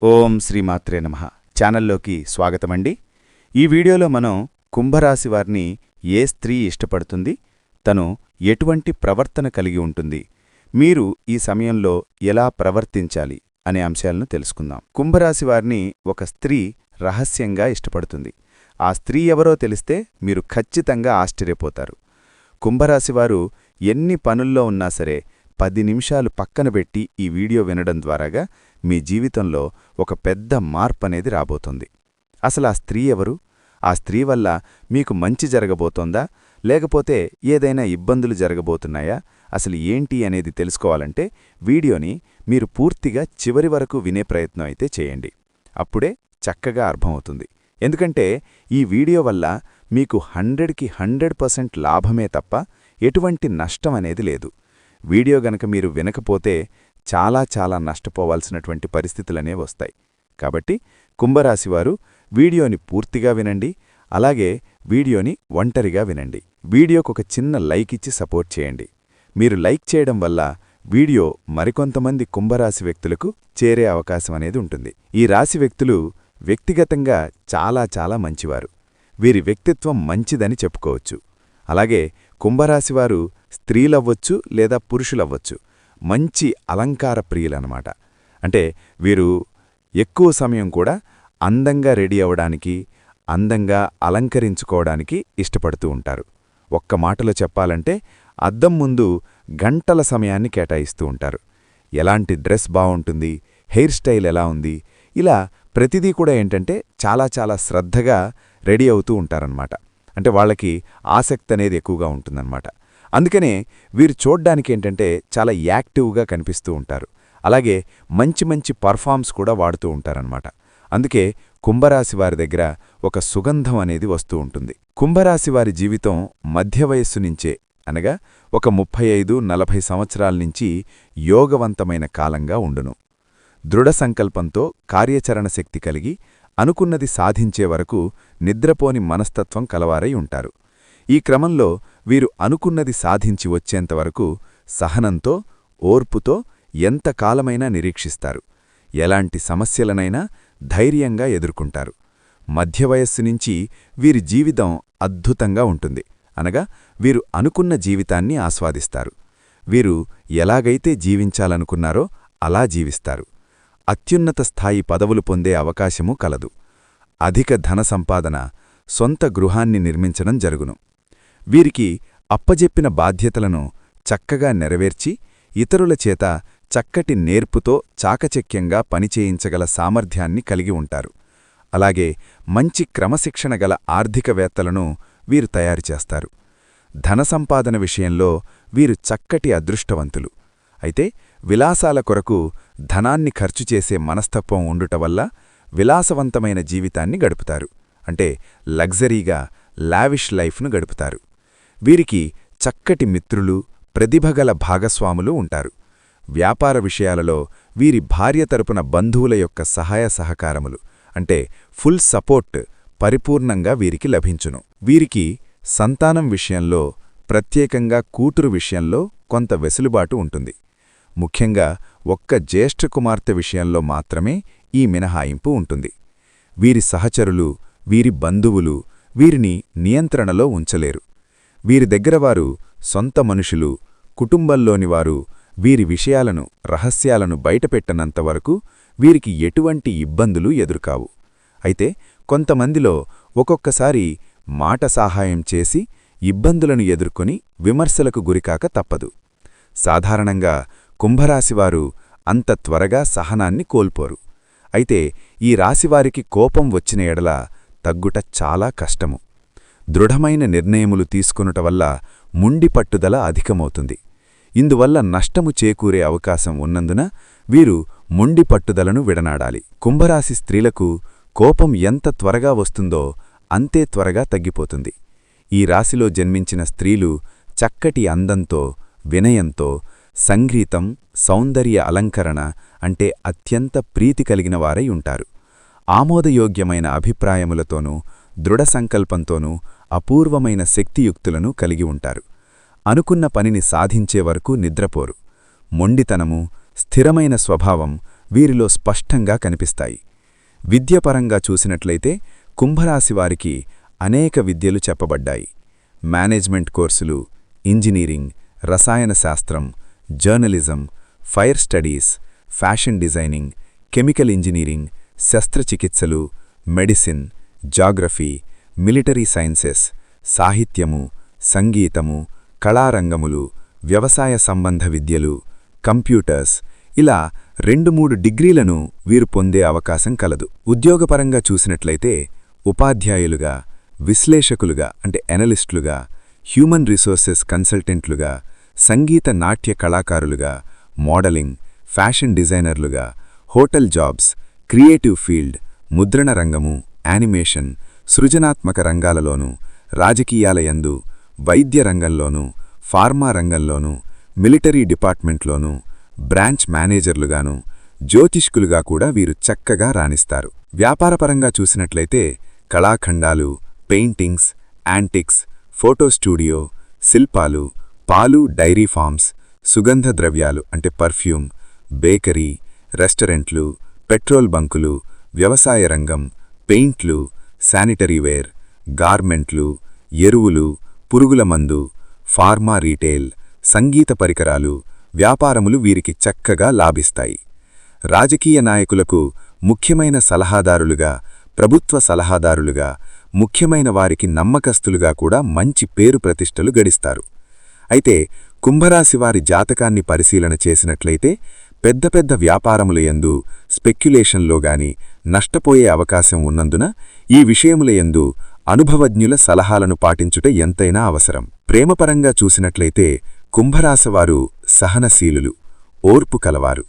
ఓం శ్రీమాత్రే నమః ఛానల్లోకి స్వాగతమండి. ఈ వీడియోలో మనం కుంభరాశి వారిని ఏ స్త్రీ ఇష్టపడుతుంది, తను ఎటువంటి ప్రవర్తన కలిగి ఉంటుంది, మీరు ఈ సమయంలో ఎలా ప్రవర్తించాలి అనే అంశాలను తెలుసుకుందాం. కుంభరాశి వారిని ఒక స్త్రీ రహస్యంగా ఇష్టపడుతుంది. ఆ స్త్రీ ఎవరో తెలిస్తే మీరు ఖచ్చితంగా ఆశ్చర్యపోతారు. కుంభరాశివారు ఎన్ని పనుల్లో ఉన్నా సరే 10 నిమిషాలు పక్కన పెట్టి ఈ వీడియో వినడం ద్వారాగా మీ జీవితంలో ఒక పెద్ద మార్పనేది రాబోతుంది. అసలు ఆ స్త్రీ ఎవరు? ఆ స్త్రీ వల్ల మీకు మంచి జరగబోతోందా, లేకపోతే ఏదైనా ఇబ్బందులు జరగబోతున్నాయా, అసలు ఏంటి అనేది తెలుసుకోవాలంటే వీడియోని మీరు పూర్తిగా చివరి వరకు వినే ప్రయత్నం అయితే చేయండి. అప్పుడే చక్కగా అర్థమవుతుంది. ఎందుకంటే ఈ వీడియో వల్ల మీకు 100కి 100% లాభమే తప్ప ఎటువంటి నష్టం అనేది లేదు. వీడియో గనక మీరు వినకపోతే చాలా నష్టపోవాల్సినటువంటి పరిస్థితులనే వస్తాయి. కాబట్టి కుంభరాశివారు వీడియోని పూర్తిగా వినండి. అలాగే వీడియోని ఒంటరిగా వినండి. వీడియోకు ఒక చిన్న లైక్ ఇచ్చి సపోర్ట్ చేయండి. మీరు లైక్ చేయడం వల్ల వీడియో మరికొంతమంది కుంభరాశి వ్యక్తులకు చేరే అవకాశం అనేది ఉంటుంది. ఈ రాశి వ్యక్తులు వ్యక్తిగతంగా చాలా మంచివారు. వీరి వ్యక్తిత్వం మంచిదని చెప్పుకోవచ్చు. అలాగే కుంభరాశివారు స్త్రీలవ్వచ్చు లేదా పురుషులవ్వచ్చు, మంచి అలంకార ప్రియులన్నమాట. అంటే వీరు ఎక్కువ సమయం కూడా అందంగా రెడీ అవడానికి, అందంగా అలంకరించుకోవడానికి ఇష్టపడుతూ ఉంటారు. ఒక్క మాటలో చెప్పాలంటే అద్దం ముందు గంటల సమయాన్ని కేటాయిస్తూ ఉంటారు. ఎలాంటి డ్రెస్ బావుంటుంది, హెయిర్ స్టైల్ ఎలా ఉంది, ఇలా ప్రతిదీ కూడా ఏంటంటే చాలా శ్రద్ధగా రెడీ అవుతూ ఉంటారన్నమాట. అంటే వాళ్ళకి ఆసక్తి అనేది ఎక్కువగా ఉంటుందన్నమాట. అందుకనే వీరు చూడ్డానికేంటంటే చాలా యాక్టివ్గా కనిపిస్తూ ఉంటారు. అలాగే మంచి పర్ఫార్మ్స్ కూడా వాడుతూ ఉంటారన్నమాట. అందుకే కుంభరాశివారి దగ్గర ఒక సుగంధం అనేది వస్తూ ఉంటుంది. కుంభరాశివారి జీవితం మధ్య వయస్సు నుంచే, అనగా ఒక 35-40 సంవత్సరాల నుంచి యోగవంతమైన కాలంగా ఉండును. దృఢ సంకల్పంతో కార్యాచరణ శక్తి కలిగి అనుకున్నది సాధించే వరకు నిద్రపోని మనస్తత్వం కలవారై ఉంటారు. ఈ క్రమంలో వీరు అనుకున్నది సాధించి వచ్చేంతవరకు సహనంతో, ఓర్పుతో ఎంతకాలమైనా నిరీక్షిస్తారు. ఎలాంటి సమస్యలనైనా ధైర్యంగా ఎదుర్కొంటారు. మధ్య వయస్సు నుంచి వీరి జీవితం అద్భుతంగా ఉంటుంది. అనగా వీరు అనుకున్న జీవితాన్ని ఆస్వాదిస్తారు. వీరు ఎలాగైతే జీవించాలనుకున్నారో అలా జీవిస్తారు. అత్యున్నత స్థాయి పదవులు పొందే అవకాశమూ కలదు. అధిక ధన సంపాదన, సొంత గృహాన్ని నిర్మించడం జరుగును. వీరికి అప్పజెప్పిన బాధ్యతలను చక్కగా నెరవేర్చి ఇతరుల చేత చక్కటి నేర్పుతో చాకచక్యంగా పనిచేయించగల సామర్థ్యాన్ని కలిగి ఉంటారు. అలాగే మంచి క్రమశిక్షణ గల ఆర్థికవేత్తలను వీరు తయారుచేస్తారు. ధన సంపాదన విషయంలో వీరు చక్కటి అదృష్టవంతులు. అయితే విలాసాల కొరకు ధనాన్ని ఖర్చు చేసే మనస్తత్వం ఉండుటవల్ల విలాసవంతమైన జీవితాన్ని గడుపుతారు. అంటే లగ్జరీగా లావిష్ లైఫ్ను గడుపుతారు. వీరికి చక్కటి మిత్రులు, ప్రతిభగల భాగస్వాములు ఉంటారు. వ్యాపార విషయాలలో వీరి భార్య తరపున బంధువుల యొక్క సహాయ సహకారములు, అంటే ఫుల్ సపోర్ట్ పరిపూర్ణంగా వీరికి లభించును. వీరికి సంతానం విషయంలో, ప్రత్యేకంగా కూతురు విషయంలో కొంత వెసులుబాటు ఉంటుంది. ముఖ్యంగా ఒక్క జ్యేష్ఠ కుమార్తె విషయంలో మాత్రమే ఈ మినహాయింపు ఉంటుంది. వీరి సహచరులు, వీరి బంధువులు వీరిని నియంత్రణలో ఉంచలేరు. వీరి దగ్గరవారు, సొంత మనుషులు, కుటుంబంలోనివారు వీరి విషయాలను, రహస్యాలను బయటపెట్టనంతవరకు వీరికి ఎటువంటి ఇబ్బందులు ఎదురుకావు. అయితే కొంతమందిలో ఒక్కొక్కసారి మాట సహాయం చేసి ఇబ్బందులను ఎదుర్కొని విమర్శలకు గురికాక తప్పదు. సాధారణంగా కుంభరాశివారు అంత త్వరగా సహనాన్ని కోల్పోరు. అయితే ఈ రాశివారికి కోపం వచ్చిన ఎడల తగ్గుట చాలా కష్టము. దృఢమైన నిర్ణయములు తీసుకొనుట వల్ల ముండి పట్టుదల అధికమవుతుంది. ఇందువల్ల నష్టము చేకూరే అవకాశం ఉన్నందున వీరు మొండి పట్టుదలను విడనాడాలి. కుంభరాశి స్త్రీలకు కోపం ఎంత త్వరగా వస్తుందో అంతే త్వరగా తగ్గిపోతుంది. ఈ రాశిలో జన్మించిన స్త్రీలు చక్కటి అందంతో, వినయంతో, సంగీతం, సౌందర్య అలంకరణ అంటే అత్యంత ప్రీతి కలిగిన వారై ఉంటారు. ఆమోదయోగ్యమైన అభిప్రాయములతోనూ, దృఢ సంకల్పంతోనూ అపూర్వమైన శక్తియుక్తులను కలిగి ఉంటారు. అనుకున్న పనిని సాధించే వరకు నిద్రపోరు. మొండితనము, స్థిరమైన స్వభావం వీరిలో స్పష్టంగా కనిపిస్తాయి. విద్యపరంగా చూసినట్లయితే కుంభరాశివారికి అనేక విద్యలు చెప్పబడ్డాయి. మేనేజ్మెంట్ కోర్సులు, ఇంజనీరింగ్, రసాయన శాస్త్రం, journalism, fire studies, fashion designing, chemical engineering, శస్త్రచికిత్సలు, మెడిసిన్, జాగ్రఫీ, మిలిటరీ సైన్సెస్, సాహిత్యము, సంగీతము, కళారంగములు, వ్యవసాయ సంబంధ విద్యలు, కంప్యూటర్స్, ఇలా 2-3 డిగ్రీలను వీరు పొందే అవకాశం కలదు. ఉద్యోగపరంగా చూసినట్లయితే ఉపాధ్యాయులుగా, విశ్లేషకులుగా అంటే ఎనలిస్టులుగా, హ్యూమన్ రిసోర్సెస్ కన్సల్టెంట్లుగా, సంగీత నాట్య కళాకారులుగా, మోడలింగ్, ఫ్యాషన్ డిజైనర్లుగా, హోటల్ జాబ్స్, క్రియేటివ్ ఫీల్డ్, ముద్రణ రంగము, యానిమేషన్, సృజనాత్మక రంగాలలోనూ, రాజకీయాల యందు, వైద్య రంగంలోనూ, ఫార్మా రంగంలోనూ, మిలిటరీ డిపార్ట్మెంట్లోనూ, బ్రాంచ్ మేనేజర్లుగాను, జ్యోతిష్కులుగా కూడా వీరు చక్కగా రాణిస్తారు. వ్యాపారపరంగా చూసినట్లయితే కళాఖండాలు, పెయింటింగ్స్, యాంటిక్స్, ఫోటో స్టూడియో, శిల్పాలు, పాలు డైరీ ఫార్మ్స్, సుగంధ ద్రవ్యాలు అంటే పర్ఫ్యూమ్, బేకరీ, రెస్టారెంట్లు, పెట్రోల్ బంకులు, వ్యవసాయ రంగం, పెయింట్లు, శానిటరీవేర్, గార్మెంట్లు, ఎరువులు, పురుగుల మందు, ఫార్మా రీటైల్, సంగీత పరికరాలు, వ్యాపారములు వీరికి చక్కగా లాభిస్తాయి. రాజకీయ నాయకులకు ముఖ్యమైన సలహాదారులుగా, ప్రభుత్వ సలహాదారులుగా, ముఖ్యమైన వారికి నమ్మకస్తులుగా కూడా మంచి పేరు ప్రతిష్టలు గడిస్తారు. అయితే కుంభరాశివారి జాతకాన్ని పరిశీలన చేసినట్లయితే పెద్ద పెద్ద వ్యాపారముల యందు, స్పెక్యులేషన్లో గాని నష్టపోయే అవకాశం ఉన్నందున ఈ విషయముల యందు అనుభవజ్ఞుల సలహాలను పాటించుట ఎంతైనా అవసరం. ప్రేమపరంగా చూసినట్లయితే కుంభరాశివారు సహనశీలులు, ఓర్పు కలవారు.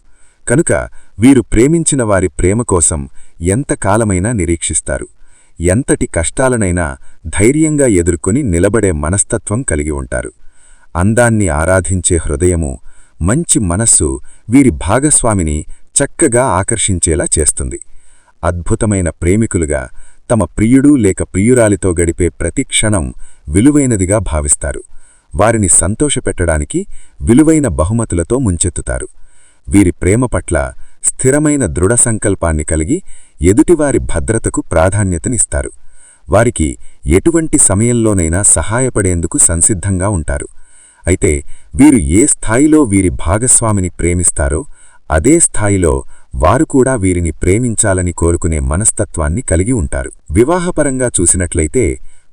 కనుక వీరు ప్రేమించిన వారి ప్రేమ కోసం ఎంతకాలమైనా నిరీక్షిస్తారు. ఎంతటి కష్టాలనైనా ధైర్యంగా ఎదుర్కొని నిలబడే మనస్తత్వం కలిగి ఉంటారు. అందాన్ని ఆరాధించే హృదయము, మంచి మనస్సు వీరి భాగస్వామిని చక్కగా ఆకర్షించేలా చేస్తుంది. అద్భుతమైన ప్రేమికులుగా తమ ప్రియుడు లేక ప్రియురాలితో గడిపే ప్రతి క్షణం విలువైనదిగా భావిస్తారు. వారిని సంతోషపెట్టడానికి విలువైన బహుమతులతో ముంచెత్తుతారు. వీరి ప్రేమ పట్ల స్థిరమైన దృఢ సంకల్పాన్ని కలిగి ఎదుటివారి భద్రతకు ప్రాధాన్యతనిస్తారు. వారికి ఎటువంటి సమయంలోనైనా సహాయపడేందుకు సంసిద్ధంగా ఉంటారు. అయితే వీరు ఏ స్థాయిలో వీరి భాగస్వామిని ప్రేమిస్తారో అదే స్థాయిలో వారు కూడా వీరిని ప్రేమించాలని కోరుకునే మనస్తత్వాన్ని కలిగి ఉంటారు. వివాహపరంగా చూసినట్లయితే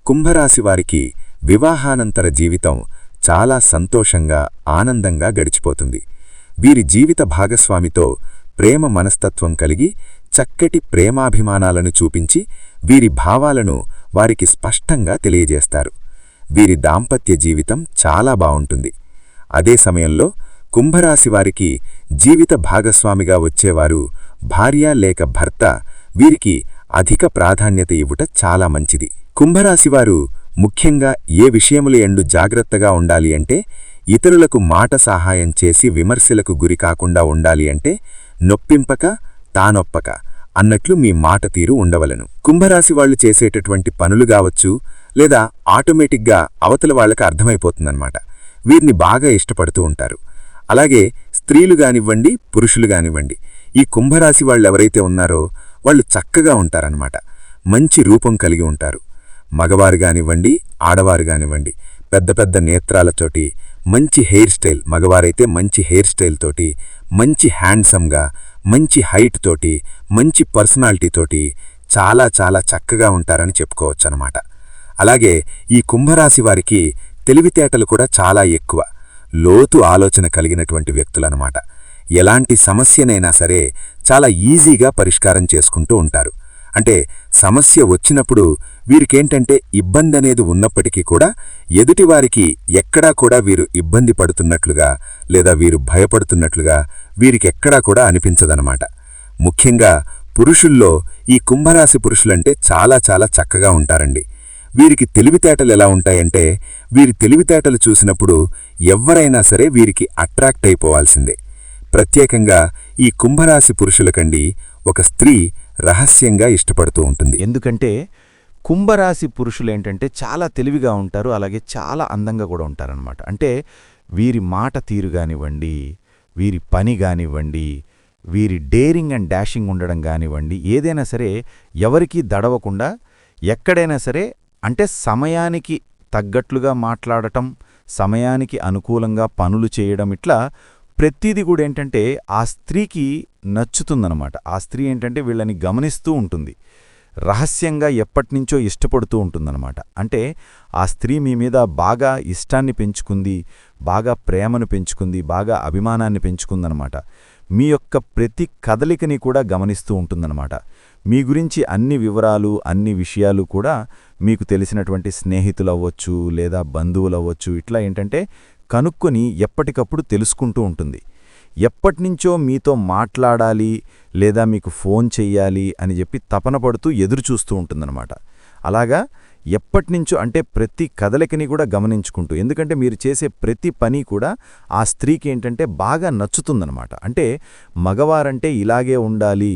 కుంభరాశివారికి వివాహానంతర జీవితం చాలా సంతోషంగా, ఆనందంగా గడిచిపోతుంది. వీరి జీవిత భాగస్వామితో ప్రేమ మనస్తత్వం కలిగి చక్కటి ప్రేమాభిమానాలను చూపించి వీరి భావాలను వారికి స్పష్టంగా తెలియజేస్తారు. వీరి దాంపత్య జీవితం చాలా బావుంటుంది. అదే సమయంలో కుంభరాశివారికి జీవిత భాగస్వామిగా వచ్చేవారు భార్య లేక భర్త వీరికి అధిక ప్రాధాన్యత ఇవ్వుట చాలా మంచిది. కుంభరాశివారు ముఖ్యంగా ఏ విషయముల యందు జాగ్రత్తగా ఉండాలి అంటే ఇతరులకు మాట సహాయం చేసి విమర్శలకు గురికాకుండా ఉండాలి అంటే నొప్పింపక తానొప్పక అన్నట్లు మీ మాట తీరు ఉండవలను. కుంభరాశివాళ్లు చేసేటటువంటి పనులు గావచ్చు లేదా ఆటోమేటిక్గా అవతల వాళ్లకు అర్థమైపోతుందన్నమాట. వీరిని బాగా ఇష్టపడుతూ ఉంటారు. అలాగే స్త్రీలు గానివ్వండి, పురుషులు గానివ్వండి, ఈ కుంభరాశి వాళ్ళెవరైతే ఉన్నారో వాళ్ళు చక్కగా ఉంటారన్నమాట. మంచి రూపం కలిగి ఉంటారు. మగవారు గానివ్వండి, ఆడవారు గానివ్వండి, పెద్ద పెద్ద నేత్రాలతోటి, మంచి హెయిర్ స్టైల్, మగవారైతే మంచి హెయిర్ స్టైల్ తోటి, మంచి హ్యాండ్సమ్గా, మంచి హైట్ తోటి, మంచి పర్సనాలిటీతోటి చాలా చాలా చక్కగా ఉంటారని చెప్పుకోవచ్చనమాట. అలాగే ఈ కుంభరాశి వారికి తెలివితేటలు కూడా చాలా ఎక్కువ, లోతు ఆలోచన కలిగినటువంటి వ్యక్తులనమాట. ఎలాంటి సమస్యనైనా సరే చాలా ఈజీగా పరిష్కారం చేసుకుంటూ ఉంటారు. అంటే సమస్య వచ్చినప్పుడు వీరికేంటంటే ఇబ్బంది అనేది ఉన్నప్పటికీ కూడా ఎదుటివారికి ఎక్కడా కూడా వీరు ఇబ్బంది పడుతున్నట్లుగా లేదా వీరు భయపడుతున్నట్లుగా వీరికెక్కడా కూడా అనిపించదనమాట. ముఖ్యంగా పురుషుల్లో ఈ కుంభరాశి పురుషులంటే చాలా చాలా చక్కగా ఉంటారండి. వీరికి తెలివితేటలు ఎలా ఉంటాయంటే వీరి తెలివితేటలు చూసినప్పుడు ఎవ్వరైనా సరే వీరికి అట్రాక్ట్ అయిపోవాల్సిందే. ప్రత్యేకంగా ఈ కుంభరాశి పురుషులకండి ఒక స్త్రీ రహస్యంగా ఇష్టపడుతూ ఉంటుంది. ఎందుకంటే కుంభరాశి పురుషులేంటంటే చాలా తెలివిగా ఉంటారు, అలాగే చాలా అందంగా కూడా ఉంటారనమాట. అంటే వీరి మాట తీరు కానివ్వండి, వీరి పని కానివ్వండి, వీరి డేరింగ్ అండ్ డాషింగ్ ఉండడం కానివ్వండి, ఏదైనా సరే ఎవరికీ దడవకుండా ఎక్కడైనా సరే అంటే సమయానికి తగ్గట్లుగా మాట్లాడటం, సమయానికి అనుకూలంగా పనులు చేయడం, ఇట్లా ప్రతిదీ కూడా ఏంటంటే ఆ స్త్రీకి నచ్చుతుందనమాట. ఆ స్త్రీ ఏంటంటే వీళ్ళని గమనిస్తూ ఉంటుంది, రహస్యంగా ఎప్పటినుంచో ఇష్టపడుతూ ఉంటుందన్నమాట. అంటే ఆ స్త్రీ మీ మీద బాగా ఇష్టాన్ని పెంచుకుంది, బాగా ప్రేమను పెంచుకుంది, బాగా అభిమానాన్ని పెంచుకుందనమాట. మీ యొక్క ప్రతి కదలికని కూడా గమనిస్తూ ఉంటుందన్నమాట. మీ గురించి అన్ని వివరాలు, అన్ని విషయాలు కూడా మీకు తెలిసినటువంటి స్నేహితులవ్వచ్చు లేదా బంధువులవ్వచ్చు, ఇట్లా ఏంటంటే కనుక్కొని ఎప్పటికప్పుడు తెలుసుకుంటూ ఉంటుంది. ఎప్పటినుంచో మీతో మాట్లాడాలి లేదా మీకు ఫోన్ చెయ్యాలి అని చెప్పి తపన పడుతూ ఎదురుచూస్తూ ఉంటుందన్నమాట. అలాగా ఎప్పటినుంచో అంటే ప్రతి కదలికని కూడా గమనించుకుంటూ, ఎందుకంటే మీరు చేసే ప్రతి పని కూడా ఆ స్త్రీకి ఏంటంటే బాగా నచ్చుతుందన్నమాట. అంటే మగవారంటే ఇలాగే ఉండాలి,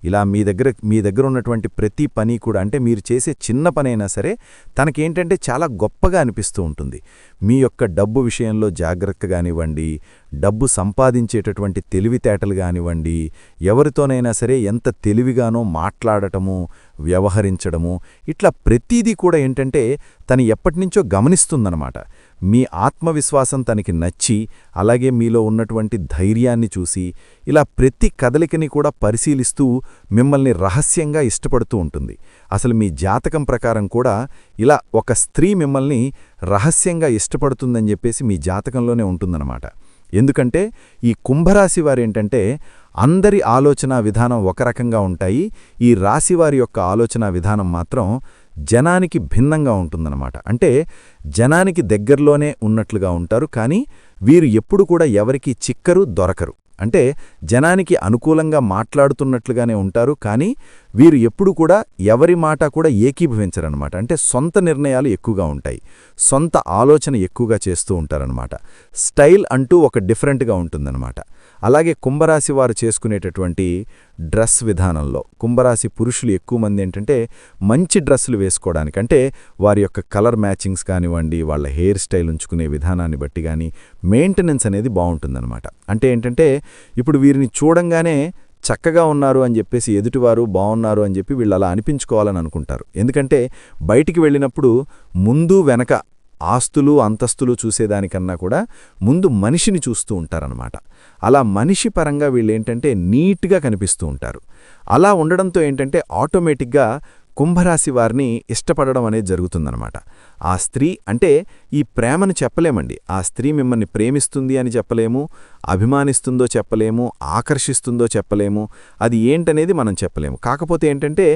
ఇలా మీ దగ్గర ఉన్నటువంటి ప్రతి పని కూడా అంటే మీరు చేసే చిన్న పనైనా సరే తనకేంటంటే చాలా గొప్పగా అనిపిస్తూ ఉంటుంది. మీ యొక్క డబ్బు విషయంలో జాగ్రత్త కానివ్వండి, డబ్బు సంపాదించేటటువంటి తెలివితేటలు కానివ్వండి, ఎవరితోనైనా సరే ఎంత తెలివిగానో మాట్లాడటము, వ్యవహరించడము, ఇట్లా ప్రతీదీ కూడా ఏంటంటే తను ఎప్పటినుంచో గమనిస్తుందన్నమాట. మీ ఆత్మవిశ్వాసం తనకి నచ్చి, అలాగే మీలో ఉన్నటువంటి ధైర్యాన్ని చూసి, ఇలా ప్రతి కదలికని కూడా పరిశీలిస్తూ మిమ్మల్ని రహస్యంగా ఇష్టపడుతూ ఉంటుంది. అసలు మీ జాతకం ప్రకారం కూడా ఇలా ఒక స్త్రీ మిమ్మల్ని రహస్యంగా ఇష్టపడుతుందని చెప్పేసి మీ జాతకంలోనే ఉంటుందన్నమాట. ఎందుకంటే ఈ కుంభరాశి వారేంటంటే అందరి ఆలోచనా విధానం ఒక రకంగా ఉంటాయి, ఈ రాశివారి యొక్క ఆలోచనా విధానం మాత్రం జనానికి భిన్నంగా ఉంటుందన్నమాట. అంటే జనానికి దగ్గరలోనే ఉన్నట్లుగా ఉంటారు, కానీ వీరు ఎప్పుడు కూడా ఎవరికీ చిక్కరు, దొరకరు. అంటే జనానికి అనుకూలంగా మాట్లాడుతున్నట్లుగానే ఉంటారు, కానీ వీరు ఎప్పుడు కూడా ఎవరి మాట కూడా ఏకీభవించరనమాట. అంటే సొంత నిర్ణయాలు ఎక్కువగా ఉంటాయి, సొంత ఆలోచన ఎక్కువగా చేస్తూ ఉంటారనమాట. స్టైల్ అంటూ ఒక డిఫరెంట్గా ఉంటుందన్నమాట. అలాగే కుంభరాశి వారు చేసుకునేటటువంటి డ్రెస్ విధానంలో కుంభరాశి పురుషులు ఎక్కువ మంది ఏంటంటే మంచి డ్రెస్సులు వేసుకోవడానికి, అంటే వారి యొక్క కలర్ మ్యాచింగ్స్ కానివ్వండి, వాళ్ళ హెయిర్ స్టైల్ ఉంచుకునే విధానాన్ని బట్టి కానీ మెయింటెనెన్స్ అనేది బాగుంటుందన్నమాట. అంటే ఏంటంటే ఇప్పుడు వీరిని చూడంగానే చక్కగా ఉన్నారు అని చెప్పేసి ఎదుటివారు బాగున్నారు అని చెప్పి వీళ్ళు అలా అనిపించుకోవాలని అనుకుంటారు. ఎందుకంటే బయటికి వెళ్ళినప్పుడు ముందు వెనక ఆస్తులు అంతస్తులు చూసేదానికన్నా కూడా ముందు మనిషిని చూస్తూ ఉంటారనమాట. అలా మనిషి పరంగా వీళ్ళేంటంటే నీట్గా కనిపిస్తూ ఉంటారు. అలా ఉండడంతో ఏంటంటే ఆటోమేటిక్గా కుంభరాశి వారిని ఇష్టపడడం అనేది జరుగుతుందనమాట. ఆ స్త్రీ అంటే ఈ ప్రేమను చెప్పలేమండి. ఆ స్త్రీ మిమ్మల్ని ప్రేమిస్తుంది అని చెప్పలేము, అభిమానిస్తుందో చెప్పలేము, ఆకర్షిస్తుందో చెప్పలేము, అది ఏంటనేది మనం చెప్పలేము. కాకపోతే ఏంటంటే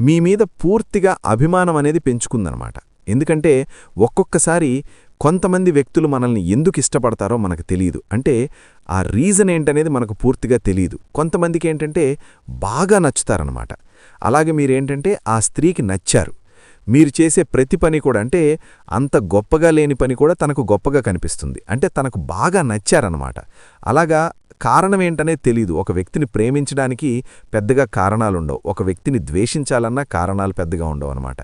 మీ మీద పూర్తిగా అభిమానం అనేది పెంచుకుందనమాట. ఎందుకంటే ఒక్కొక్కసారి కొంతమంది వ్యక్తులు మనల్ని ఎందుకు ఇష్టపడతారో మనకు తెలియదు. అంటే ఆ రీజన్ ఏంటనేది మనకు పూర్తిగా తెలియదు. కొంతమందికి ఏంటంటే బాగా నచ్చుతారనమాట. అలాగే మీరేంటంటే ఆ స్త్రీకి నచ్చారు. మీరు చేసే ప్రతి పని కూడా అంటే అంత గొప్పగా లేని పని కూడా తనకు గొప్పగా కనిపిస్తుంది. అంటే తనకు బాగా నచ్చారనమాట. అలాగా కారణం ఏంటనేది తెలీదు. ఒక వ్యక్తిని ప్రేమించడానికి పెద్దగా కారణాలుండవు, ఒక వ్యక్తిని ద్వేషించాలన్నా కారణాలు పెద్దగా ఉండవు అనమాట.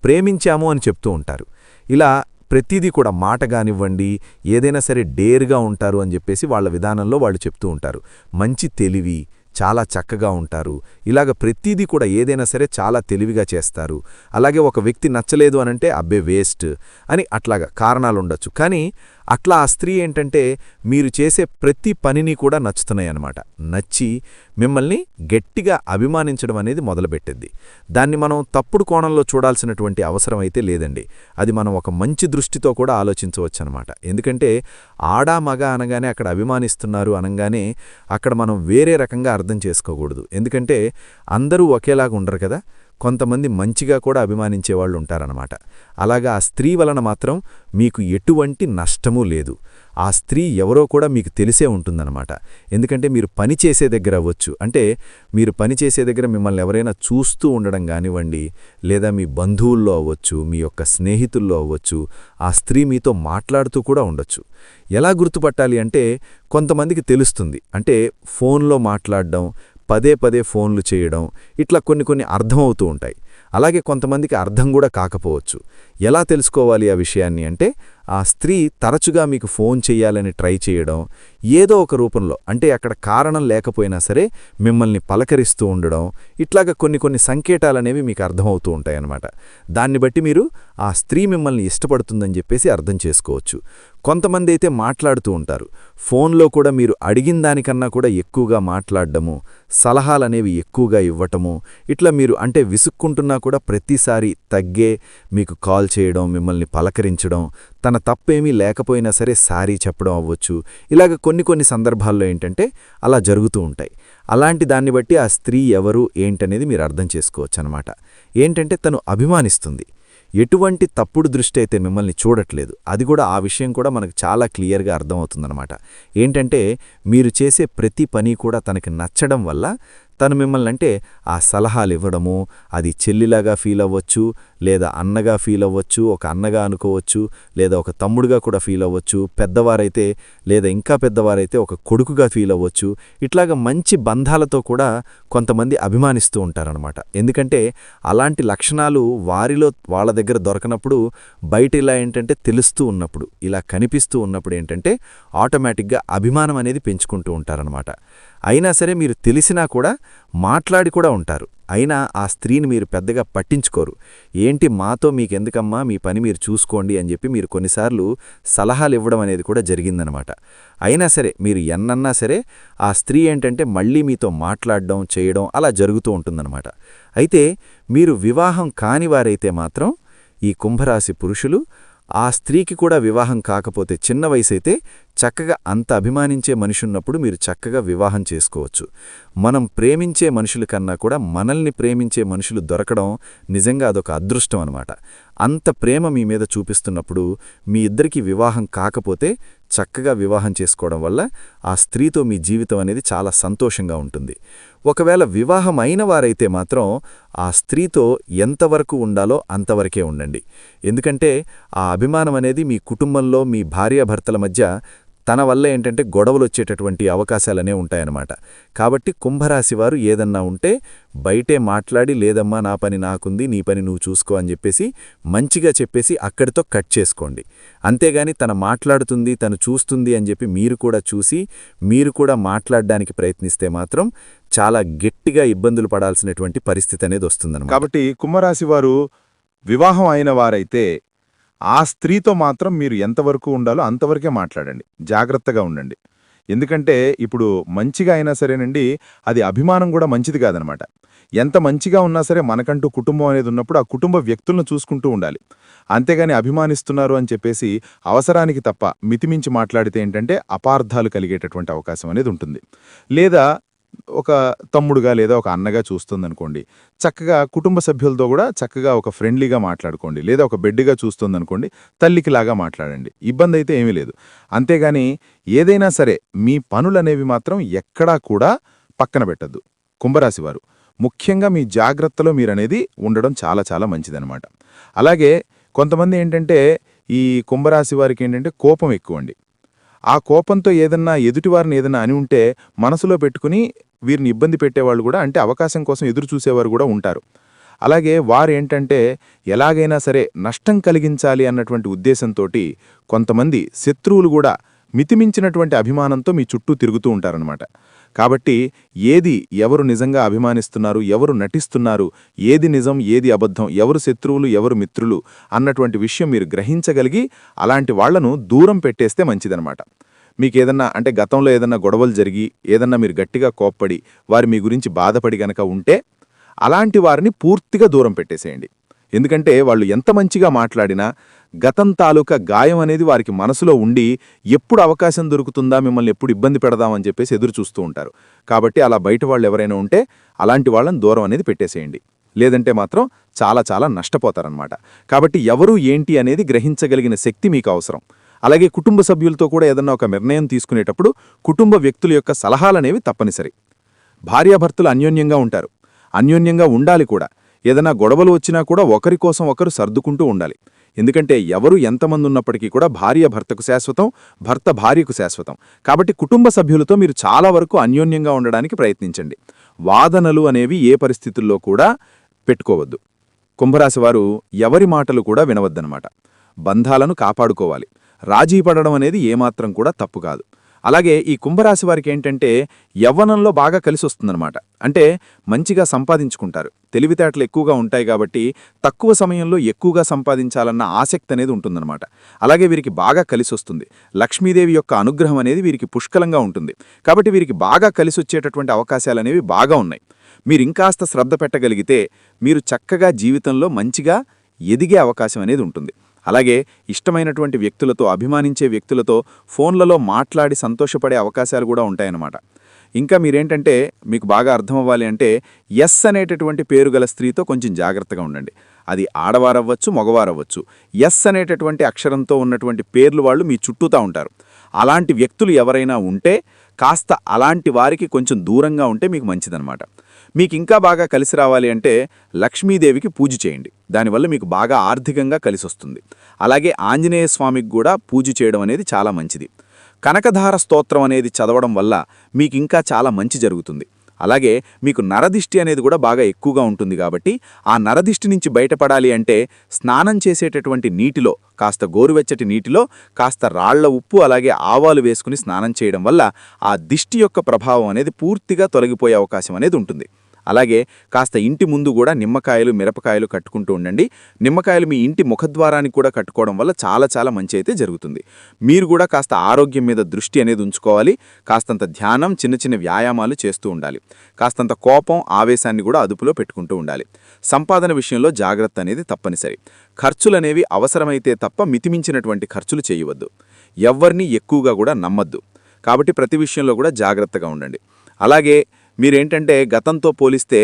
ప్రేమించాము అని చెప్తూ ఉంటారు. ఇలా ప్రతిదీ కూడా మాట కానివ్వండి, ఏదైనా సరే డేర్గా ఉంటారు అని చెప్పేసి వాళ్ళ విధానంలో వాళ్ళు చెప్తూ ఉంటారు. మంచి తెలివి, చాలా చక్కగా ఉంటారు. ఇలాగ ప్రతిదీ కూడా ఏదైనా సరే చాలా తెలివిగా చేస్తారు. అలాగే ఒక వ్యక్తి నచ్చలేదు అనంటే అబ్బే వేస్ట్ అని అట్లాగా కారణాలుండొచ్చు. కానీ అట్లా ఆ స్త్రీ ఏంటంటే మీరు చేసే ప్రతి పనిని కూడా నచ్చుతున్నాయన్నమాట. నచ్చి మిమ్మల్ని గట్టిగా అభిమానించడం అనేది మొదలుపెట్టింది. దాన్ని మనం తప్పుడు కోణంలో చూడాల్సినటువంటి అవసరం అయితే లేదండి. అది మనం ఒక మంచి దృష్టితో కూడా ఆలోచించవచ్చనమాట. ఎందుకంటే ఆడా మగ అనగానే అక్కడ అభిమానిస్తున్నారు అనగానే అక్కడ మనం వేరే రకంగా అర్థం చేసుకోకూడదు. ఎందుకంటే అందరూ ఒకేలాగా ఉండరు కదా, కొంతమంది మంచిగా కూడా అభిమానించేవాళ్ళు ఉంటారనమాట. అలాగా ఆ స్త్రీ వలన మాత్రం మీకు ఎటువంటి నష్టమూ లేదు. ఆ స్త్రీ ఎవరో కూడా మీకు తెలిసే ఉంటుందన్నమాట. ఎందుకంటే మీరు పని చేసే దగ్గర అవ్వచ్చు, అంటే మీరు పని చేసే దగ్గర మిమ్మల్ని ఎవరైనా చూస్తూ ఉండడం కానివ్వండి, లేదా మీ బంధువుల్లో అవ్వచ్చు, మీ యొక్క స్నేహితుల్లో అవ్వచ్చు, ఆ స్త్రీ మీతో మాట్లాడుతూ కూడా ఉండొచ్చు. ఎలా గుర్తుపట్టాలి అంటే కొంతమందికి తెలుస్తుంది. అంటే ఫోన్లో మాట్లాడడం, పదే పదే ఫోన్లు చేయడం, ఇట్లా కొన్ని అర్థమవుతూ ఉంటాయి. అలాగే కొంతమందికి అర్థం కూడా కాకపోవచ్చు. ఎలా తెలుసుకోవాలి ఆ విషయాన్ని అంటే ఆ స్త్రీ తరచుగా మీకు ఫోన్ చెయ్యాలని ట్రై చేయడం, ఏదో ఒక రూపంలో అంటే అక్కడ కారణం లేకపోయినా సరే మిమ్మల్ని పలకరిస్తూ ఉండడం, ఇట్లాగా కొన్ని సంకేతాలనేవి మీకు అర్థమవుతూ ఉంటాయన్నమాట. దాన్ని బట్టి మీరు ఆ స్త్రీ మిమ్మల్ని ఇష్టపడుతుందని చెప్పేసి అర్థం చేసుకోవచ్చు. కొంతమంది అయితే మాట్లాడుతూ ఉంటారు. ఫోన్లో కూడా మీరు అడిగిన దానికన్నా కూడా ఎక్కువగా మాట్లాడడము, సలహాలనేవి ఎక్కువగా ఇవ్వటము, ఇట్లా మీరు అంటే విసుక్కుంటున్నా కూడా ప్రతిసారి తగ్గే మీకు కాల్ చేయడం, మిమ్మల్ని పలకరించడం, తన తప్పేమీ లేకపోయినా సరే సారీ చెప్పడం అవ్వచ్చు. ఇలాగ కొన్ని సందర్భాల్లో ఏంటంటే అలా జరుగుతూ ఉంటాయి. అలాంటి దాన్ని బట్టి ఆ స్త్రీ ఎవరు ఏంటనేది మీరు అర్థం చేసుకోవచ్చు అనమాట. ఏంటంటే తను అభిమానిస్తుంది, ఎటువంటి తప్పుడు దృష్టి అయితే మిమ్మల్ని చూడట్లేదు. అది కూడా ఆ విషయం కూడా మనకు చాలా క్లియర్గా అర్థమవుతుందన్నమాట. ఏంటంటే మీరు చేసే ప్రతి పని కూడా తనకి నచ్చడం వల్ల తను మిమ్మల్ని అంటే ఆ సలహాలు ఇవ్వడము, అది చెల్లిలాగా ఫీల్ అవ్వచ్చు, లేదా అన్నగా ఫీల్ అవ్వచ్చు, ఒక అన్నగా అనుకోవచ్చు, లేదా ఒక తమ్ముడుగా కూడా ఫీల్ అవ్వచ్చు, పెద్దవారైతే లేదా ఇంకా పెద్దవారైతే ఒక కొడుకుగా ఫీల్ అవ్వచ్చు. ఇట్లాగా మంచి బంధాలతో కూడా కొంతమంది అభిమానిస్తూ ఉంటారనమాట. ఎందుకంటే అలాంటి లక్షణాలు వారిలో వాళ్ళ దగ్గర దొరకనప్పుడు, బయట ఇలా ఏంటంటే తెలుస్తూ ఉన్నప్పుడు, ఇలా కనిపిస్తూ ఉన్నప్పుడు ఏంటంటే ఆటోమేటిక్గా అభిమానం అనేది పెంచుకుంటూ ఉంటారనమాట. అయినా సరే మీరు తెలిసినా కూడా మాట్లాడి కూడా ఉంటారు. అయినా ఆ స్త్రీని మీరు పెద్దగా పట్టించుకోరు. ఏంటి మాతో మీకెందుకమ్మా, మీ పని మీరు చూసుకోండి అని చెప్పి మీరు కొన్నిసార్లు సలహాలు ఇవ్వడం అనేది కూడా జరిగిందనమాట. అయినా సరే మీరు ఎన్నన్నా సరే ఆ స్త్రీ ఏంటంటే మళ్ళీ మీతో మాట్లాడడం చేయడం అలా జరుగుతూ ఉంటుందన్నమాట. అయితే మీరు వివాహం కానివారైతే మాత్రం ఈ కుంభరాశి పురుషులు ఆ స్త్రీకి కూడా వివాహం కాకపోతే చిన్న వయసైతే చక్కగా అంత అభిమానించే మనిషున్నప్పుడు మీరు చక్కగా వివాహం చేసుకోవచ్చు. మనం ప్రేమించే మనుషుల కన్నా కూడా మనల్ని ప్రేమించే మనుషులు దొరకడం నిజంగా అదొక అదృష్టం అనమాట. అంత ప్రేమ మీ మీద చూపిస్తున్నప్పుడు మీ ఇద్దరికీ వివాహం కాకపోతే చక్కగా వివాహం చేసుకోవడం వల్ల ఆ స్త్రీతో మీ జీవితం అనేది చాలా సంతోషంగా ఉంటుంది. ఒకవేళ వివాహం అయిన వారైతే మాత్రం ఆ స్త్రీతో ఎంతవరకు ఉండాలో అంతవరకే ఉండండి. ఎందుకంటే ఆ అభిమానం అనేది మీ కుటుంబంలో మీ భార్యాభర్తల మధ్య తన వల్ల ఏంటంటే గొడవలొచ్చేటటువంటి అవకాశాలనే ఉంటాయన్నమాట. కాబట్టి కుంభరాశివారు ఏదన్నా ఉంటే బయటే మాట్లాడి, లేదమ్మా నా పని నాకుంది, నీ పని నువ్వు చూసుకో అని చెప్పేసి మంచిగా చెప్పేసి అక్కడితో కట్ చేసుకోండి. అంతేగాని తను మాట్లాడుతుంది, తను చూస్తుంది అని చెప్పి మీరు కూడా చూసి మీరు కూడా మాట్లాడడానికి ప్రయత్నిస్తే మాత్రం చాలా గట్టిగా ఇబ్బందులు పడాల్సినటువంటి పరిస్థితి అనేది వస్తుందన్నమాట. కాబట్టి కుంభరాశివారు వివాహం అయిన వారైతే ఆ స్త్రీతో మాత్రం మీరు ఎంతవరకు ఉండాలో అంతవరకే మాట్లాడండి, జాగ్రత్తగా ఉండండి. ఎందుకంటే ఇప్పుడు మంచిగా అయినా సరేనండి, అది అభిమానం కూడా మంచిది కాదనమాట. ఎంత మంచిగా ఉన్నా సరే మనకంటూ కుటుంబం అనేది ఉన్నప్పుడు ఆ కుటుంబ వ్యక్తులను చూసుకుంటూ ఉండాలి. అంతేగాని అభిమానిస్తున్నారు అని చెప్పేసి అవసరానికి తప్ప మితిమించి మాట్లాడితే ఏంటంటే అపార్థాలు కలిగేటటువంటి అవకాశం అనేది ఉంటుంది. లేదా ఒక తమ్ముడుగా లేదా ఒక అన్నగా చూస్తుందనుకోండి, చక్కగా కుటుంబ సభ్యులతో కూడా చక్కగా ఒక ఫ్రెండ్లీగా మాట్లాడుకోండి. లేదా ఒక బిడ్డగా చూస్తుందనుకోండి, తల్లికిలాగా మాట్లాడండి. ఇబ్బంది అయితే ఏమీ లేదు. అంతేగాని ఏదైనా సరే మీ పనులనేవి మాత్రం ఎక్కడా కూడా పక్కన పెట్టద్దు కుంభరాశివారు. ముఖ్యంగా మీ జాగ్రత్తలో మీరనేది ఉండడం చాలా చాలా మంచిదనమాట. అలాగే కొంతమంది ఏంటంటే ఈ కుంభరాశి వారికి ఏంటంటే కోపం ఎక్కువండి. ఆ కోపంతో ఏదన్నా ఎదుటివారిని ఏదన్నా అని ఉంటే మనసులో పెట్టుకుని వీరిని ఇబ్బంది పెట్టేవాళ్ళు కూడా, అంటే అవకాశం కోసం ఎదురు చూసేవారు కూడా ఉంటారు. అలాగే వారేంటంటే ఎలాగైనా సరే నష్టం కలిగించాలి అన్నటువంటి ఉద్దేశంతోటి కొంతమంది శత్రువులు కూడా మితిమించినటువంటి అభిమానంతో మీ చుట్టూ తిరుగుతూ ఉంటారనమాట. కాబట్టి ఏది ఎవరు నిజంగా అభిమానిస్తున్నారు, ఎవరు నటిస్తున్నారు, ఏది నిజం ఏది అబద్ధం, ఎవరు శత్రువులు ఎవరు మిత్రులు అన్నటువంటి విషయం మీరు గ్రహించగలిగి అలాంటి వాళ్లను దూరం పెట్టేస్తే మంచిదనమాట. మీకేదన్నా అంటే గతంలో ఏదన్నా గొడవలు జరిగి ఏదన్నా మీరు గట్టిగా కోప్పడి వారి మీ గురించి బాధపడి గనక ఉంటే అలాంటి వారిని పూర్తిగా దూరం పెట్టేసేయండి. ఎందుకంటే వాళ్ళు ఎంత మంచిగా మాట్లాడినా గతం తాలూకా గాయం అనేది వారికి మనసులో ఉండి ఎప్పుడు అవకాశం దొరుకుతుందా, మిమ్మల్ని ఎప్పుడు ఇబ్బంది పెడదామని చెప్పేసి ఎదురు చూస్తూ ఉంటారు. కాబట్టి అలా బయట వాళ్ళు ఎవరైనా ఉంటే అలాంటి వాళ్ళని దూరం అనేది పెట్టేసేయండి. లేదంటే మాత్రం చాలా చాలా నష్టపోతారనమాట. కాబట్టి ఎవరు ఏంటి అనేది గ్రహించగలిగిన శక్తి మీకు అవసరం. అలాగే కుటుంబ సభ్యులతో కూడా ఏదన్నా ఒక నిర్ణయం తీసుకునేటప్పుడు కుటుంబ వ్యక్తుల యొక్క సలహాలనేవి తప్పనిసరి. భార్యాభర్తలు అన్యోన్యంగా ఉంటారు, అన్యోన్యంగా ఉండాలి కూడా. ఏదైనా గొడవలు వచ్చినా కూడా ఒకరి కోసం ఒకరు సర్దుకుంటూ ఉండాలి. ఎందుకంటే ఎవరు ఎంతమంది ఉన్నప్పటికీ కూడా భార్య భర్తకు శాశ్వతం, భర్త భార్యకు శాశ్వతం. కాబట్టి కుటుంబ సభ్యులతో మీరు చాలా వరకు అన్యోన్యంగా ఉండడానికి ప్రయత్నించండి. వాదనలు అనేవి ఏ పరిస్థితుల్లో కూడా పెట్టుకోవద్దు. కుంభరాశివారు ఎవరి మాటలు కూడా వినవద్దనమాట. బంధాలను కాపాడుకోవాలి. రాజీ పడడం అనేది ఏమాత్రం కూడా తప్పు కాదు. అలాగే ఈ కుంభరాశి వారికి ఏంటంటే యవ్వనంలో బాగా కలిసొస్తుందన్నమాట. అంటే మంచిగా సంపాదించుకుంటారు, తెలివితేటలు ఎక్కువగా ఉంటాయి కాబట్టి తక్కువ సమయంలో ఎక్కువగా సంపాదించాలన్న ఆసక్తి అనేది ఉంటుందన్నమాట. అలాగే వీరికి బాగా కలిసొస్తుంది. లక్ష్మీదేవి యొక్క అనుగ్రహం అనేది వీరికి పుష్కలంగా ఉంటుంది. కాబట్టి వీరికి బాగా కలిసొచ్చేటటువంటి అవకాశాలనేవి బాగా ఉన్నాయి. మీరింకాస్త శ్రద్ధ పెట్టగలిగితే మీరు చక్కగా జీవితంలో మంచిగా ఎదిగే అవకాశం అనేది ఉంటుంది. అలాగే ఇష్టమైనటువంటి వ్యక్తులతో, అభిమానించే వ్యక్తులతో ఫోన్లలో మాట్లాడి సంతోషపడే అవకాశాలు కూడా ఉంటాయన్నమాట. ఇంకా మీరేంటంటే మీకు బాగా అర్థమవ్వాలి అంటే ఎస్ అనేటటువంటి పేరు గల స్త్రీతో కొంచెం జాగ్రత్తగా ఉండండి. అది ఆడవారవ్వచ్చు, మగవారవ్వచ్చు. ఎస్ అనేటటువంటి అక్షరంతో ఉన్నటువంటి పేర్లు వాళ్ళు మీ చుట్టూతా ఉంటారు. అలాంటి వ్యక్తులు ఎవరైనా ఉంటే కాస్త అలాంటి వారికి కొంచెం దూరంగా ఉంటే మీకు మంచిదన్నమాట. మీకు ఇంకా బాగా కలిసి రావాలి అంటే లక్ష్మీదేవికి పూజ చేయండి. దానివల్ల మీకు బాగా ఆర్థికంగా కలిసొస్తుంది. అలాగే ఆంజనేయ స్వామికి కూడా పూజ చేయడం అనేది చాలా మంచిది. కనకధార స్తోత్రం అనేది చదవడం వల్ల మీకు ఇంకా చాలా మంచి జరుగుతుంది. అలాగే మీకు నరదిష్టి అనేది కూడా బాగా ఎక్కువగా ఉంటుంది కాబట్టి ఆ నరదిష్టి నుంచి బయటపడాలి అంటే స్నానం చేసేటటువంటి నీటిలో కాస్త గోరువెచ్చటి నీటిలో కాస్త రాళ్ల ఉప్పు అలాగే ఆవాలు వేసుకుని స్నానం చేయడం వల్ల ఆ దిష్టి యొక్క ప్రభావం అనేది పూర్తిగా తొలగిపోయే అవకాశం అనేది ఉంటుంది. అలాగే కాస్త ఇంటి ముందు కూడా నిమ్మకాయలు, మిరపకాయలు కట్టుకుంటూ ఉండండి. నిమ్మకాయలు మీ ఇంటి ముఖద్వారానికి కూడా కట్టుకోవడం వల్ల చాలా చాలా మంచి అయితే జరుగుతుంది. మీరు కూడా కాస్త ఆరోగ్యం మీద దృష్టి అనేది ఉంచుకోవాలి. కాస్తంత ధ్యానం, చిన్న చిన్న వ్యాయామాలు చేస్తూ ఉండాలి. కాస్తంత కోపం, ఆవేశాన్ని కూడా అదుపులో పెట్టుకుంటూ ఉండాలి. సంపాదన విషయంలో జాగ్రత్త అనేది తప్పనిసరి. ఖర్చులనేవి అవసరమైతే తప్ప మితిమించినటువంటి ఖర్చులు చేయవద్దు. ఎవ్వరినీ ఎక్కువగా కూడా నమ్మద్దు. కాబట్టి ప్రతి విషయంలో కూడా జాగ్రత్తగా ఉండండి. అలాగే మీరేంటంటే గతంతో పోలిస్తే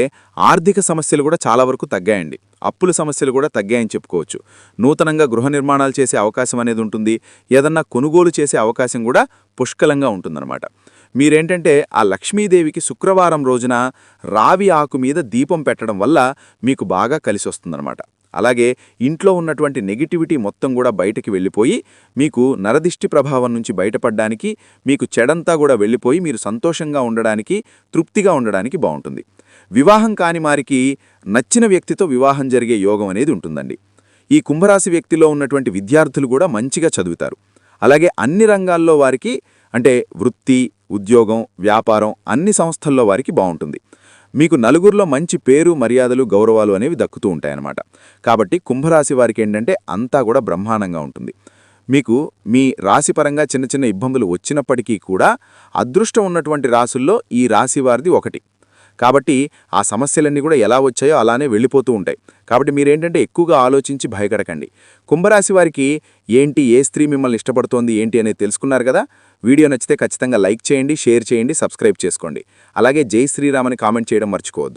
ఆర్థిక సమస్యలు కూడా చాలా వరకు తగ్గాయండి. అప్పుల సమస్యలు కూడా తగ్గాయని చెప్పుకోవచ్చు. నూతనంగా గృహ నిర్మాణాలు చేసే అవకాశం అనేది ఉంటుంది. ఏదన్నా కొనుగోలు చేసే అవకాశం కూడా పుష్కలంగా ఉంటుందన్నమాట. మీరేంటంటే ఆ లక్ష్మీదేవికి శుక్రవారం రోజున రావి ఆకు మీద దీపం పెట్టడం వల్ల మీకు బాగా కలిసి వస్తుందన్నమాట. అలాగే ఇంట్లో ఉన్నటువంటి నెగిటివిటీ మొత్తం కూడా బయటికి వెళ్ళిపోయి మీకు నరదిష్టి ప్రభావం నుంచి బయటపడడానికి, మీకు చెడంతా కూడా వెళ్ళిపోయి మీరు సంతోషంగా ఉండడానికి, తృప్తిగా ఉండడానికి బాగుంటుంది. వివాహం కాని వారికి నచ్చిన వ్యక్తితో వివాహం జరిగే యోగం అనేది ఉంటుందండి. ఈ కుంభరాశి వ్యక్తిలో ఉన్నటువంటి విద్యార్థులు కూడా మంచిగా చదువుతారు. అలాగే అన్ని రంగాల్లో వారికి అంటే వృత్తి, ఉద్యోగం, వ్యాపారం అన్ని సంస్థల్లో వారికి బాగుంటుంది. మీకు నలుగురిలో మంచి పేరు, మర్యాదలు, గౌరవాలు అనేవి దక్కుతూ ఉంటాయన్నమాట. కాబట్టి కుంభరాశి వారికి ఏంటంటే అంతా కూడా బ్రహ్మాండంగా ఉంటుంది. మీకు మీ రాశిపరంగా చిన్న చిన్న ఇబ్బందులు వచ్చినప్పటికీ కూడా అదృష్టం ఉన్నటువంటి రాసుల్లో ఈ రాశి వారిది ఒకటి. కాబట్టి ఆ సమస్యలన్నీ కూడా ఎలా వచ్చాయో అలానే వెళ్ళిపోతూ ఉంటాయి. కాబట్టి మీరేంటంటే ఎక్కువగా ఆలోచించి భయపడకండి. కుంభరాశి వారికి ఏంటి, ఏ స్త్రీ మిమ్మల్ని ఇష్టపడుతోంది ఏంటి అనేది తెలుసుకున్నారు కదా. వీడియో నచ్చితే ఖచ్చితంగా లైక్ చేయండి, షేర్ చేయండి, సబ్స్క్రైబ్ చేసుకోండి. అలాగే జై శ్రీరామ్ అని కామెంట్ చేయడం మర్చిపోవద్దు.